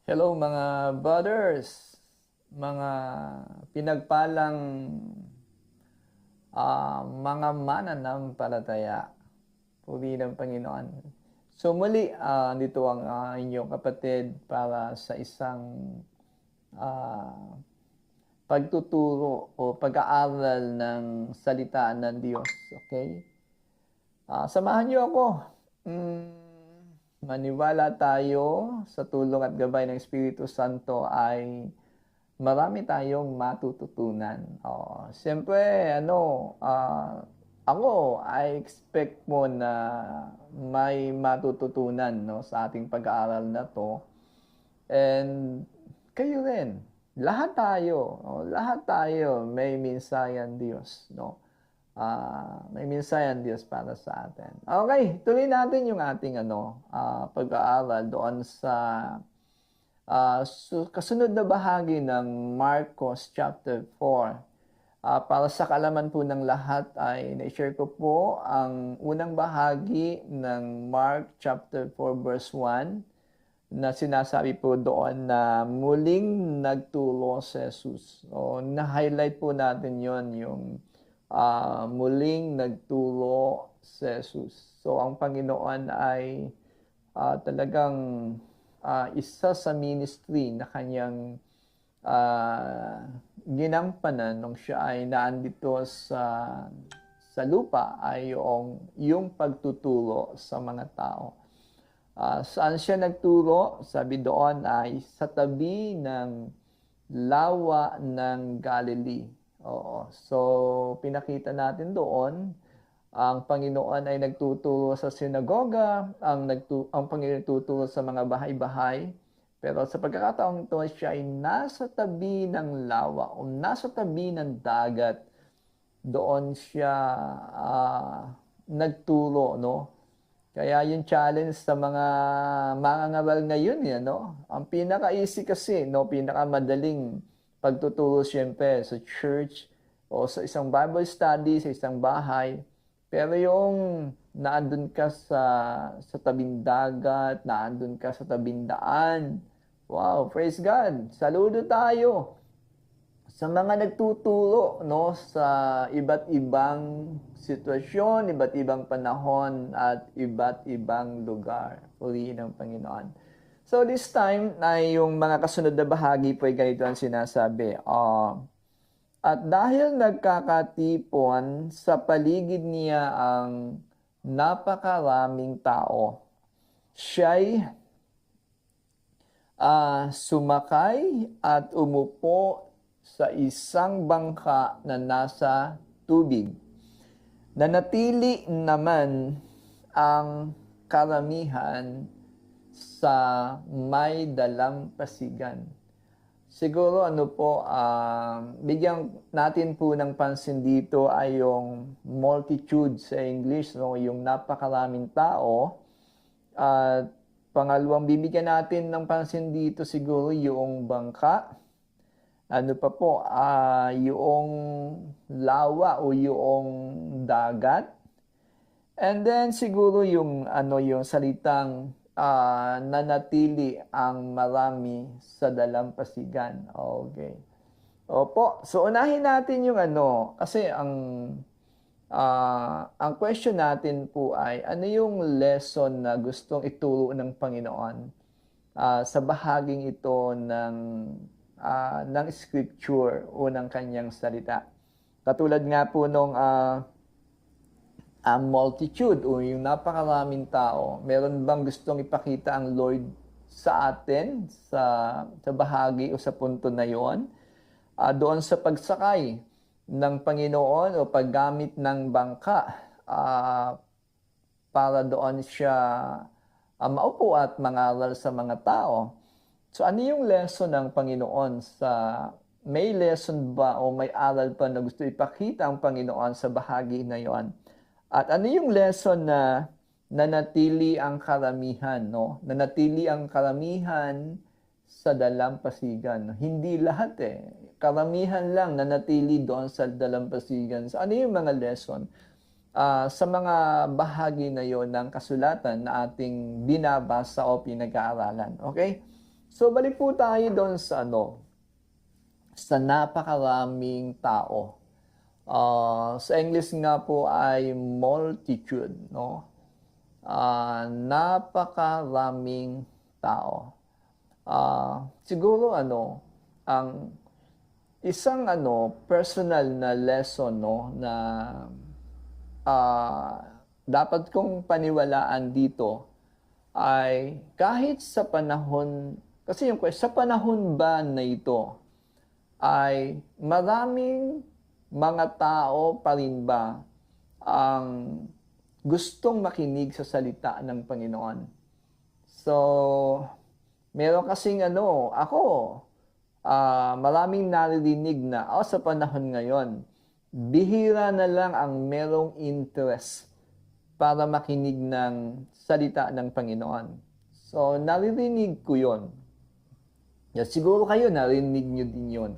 Hello mga brothers, mga pinagpalang mga mananampalataya, puri ng Panginoon. So muli, dito ang inyong kapatid para sa isang ah, pagtuturo o pag-aaral ng salita ng Diyos. Okay? Samahan niyo ako. Maniwala tayo sa tulong at gabay ng Espiritu Santo ay marami tayong matututunan. Siyempre, ako, I expect mo na may matututunan no, sa ating pag-aaral na to. And kayo rin, lahat tayo may minsayan Diyos. No? May minsayan Diyos para sa atin. Okay, tuloy natin yung ating pag-aaral doon sa kasunod na bahagi ng Marcos chapter 4. Para sa kaalaman po ng lahat ay na-share ko po ang unang bahagi ng Mark chapter 4 verse 1 na sinasabi po doon na muling nagturo si Jesus. O na-highlight po natin yon yung muling nagturo si Jesus. So ang Panginoon ay talagang isa sa ministry na kanyang ginampanan nung siya ay naandito sa lupa ay yung pagtuturo sa mga tao. Saan siya nagturo? Sabi doon ay sa tabi ng lawa ng Galilee. Oo. So, pinakita natin doon, ang Panginoon ay nagtuturo sa sinagoga, ang Panginoon nagtuturo sa mga bahay-bahay, pero sa pagkakataong ito, siya ay nasa tabi ng lawa o nasa tabi ng dagat. Doon siya nagturo, no? Kaya yung challenge sa mga mangangaral ngayon, no? Ang pinaka-easy kasi, no? Pinaka-madaling pagtuturo siyempre sa church o sa isang Bible study, sa isang bahay. Pero yung naandun ka sa tabing dagat, naandun ka sa tabing daan, wow, praise God! Saludo tayo sa mga nagtuturo no sa iba't ibang sitwasyon, iba't ibang panahon at iba't ibang lugar. Purihin ng Panginoon. So this time ay yung mga kasunod na bahagi po ay ganito ang sinasabi. At dahil nagkakatipon sa paligid niya ang napakaraming tao, siya'y sumakay at umupo sa isang bangka na nasa tubig. Nanatili naman ang karamihan sa may dalampasigan. Siguro bigyan natin po ng pansin dito ay yung multitude sa English, no? Yung napakaraming tao. At pangalawang bibigyan natin ng pansin dito siguro yung bangka. Ano pa po, yung lawa o yung dagat. And then siguro yung salitang nanatili ang marami sa dalampasigan. Okay. Opo. So unahin natin yung kasi ang question natin po ay ano yung lesson na gustong ituro ng Panginoon sa bahaging ito ng scripture o ng kanyang salita. Katulad nga po nung multitude o yung napakaraming tao, meron bang gustong ipakita ang Lord sa atin sa bahagi o sa punto na yon? Doon sa pagsakay ng Panginoon o paggamit ng bangka para doon siya maupo at mangaral sa mga tao. So ano yung lesson ng Panginoon may lesson ba o may aral pa na gusto ipakita ang Panginoon sa bahagi na yon? At ano yung lesson na nanatili ang karamihan, no? Nanatili ang karamihan sa dalampasigan. Hindi lahat Karamihan lang nanatili doon sa dalampasigan. So ano yung mga lesson? Sa mga bahagi na yon ng kasulatan na ating binabasa o pinag-aaralan. Okay? So balik po tayo doon sa sa napakaraming tao. Sa English nga po ay multitude, no? Napakaraming tao. Siguro ang isang personal na lesson, no, na dapat kong paniwalaan dito ay kahit sa panahon, kasi yung sa panahon ba na ito ay maraming mga tao pa rin ba ang gustong makinig sa salita ng Panginoon. So, meron kasing ako, maraming naririnig na, sa panahon ngayon, bihira na lang ang merong interest para makinig ng salita ng Panginoon. So, naririnig ko yon. Siguro kayo, narinig nyo din yon.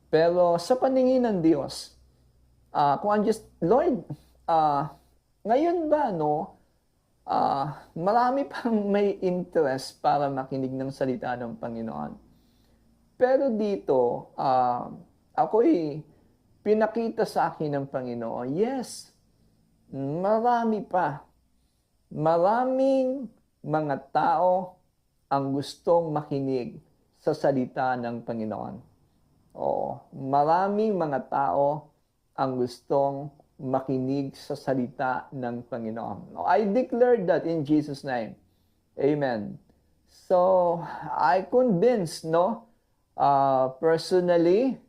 Pero sa paningin ng Diyos, kung ang Diyos, Lord, ngayon ba, marami pang may interest para makinig ng salita ng Panginoon. Pero dito, ako'y pinakita sa akin ng Panginoon, yes, marami pa. Maraming mga tao ang gustong makinig sa salita ng Panginoon. Maraming mga tao ang gustong makinig sa salita ng Panginoon. I declare that in Jesus' name. Amen. So, I convinced, personally,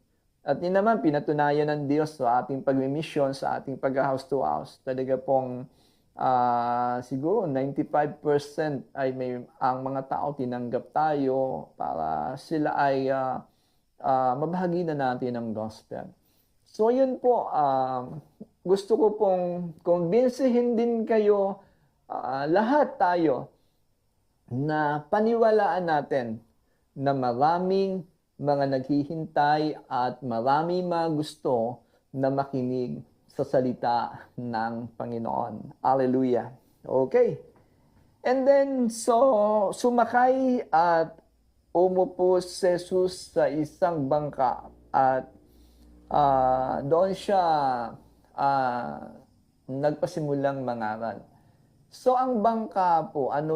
at yun naman, pinatunayan ng Diyos sa ating pagmimisyon, sa ating pag-house to house. Talaga pong siguro 95% ay ang mga tao tinanggap tayo para sila ay mabahagi na natin ang gospel. So yun po, gusto ko pong kumbinsihin din kayo, lahat tayo, na paniwalaan natin na maraming mga naghihintay at marami mga gusto na makinig sa salita ng Panginoon. Hallelujah. Okay. And then, so, sumakay at umupo si Jesus sa isang bangka at doon siya nagpasimulang mangaral. So, ang bangka po, ano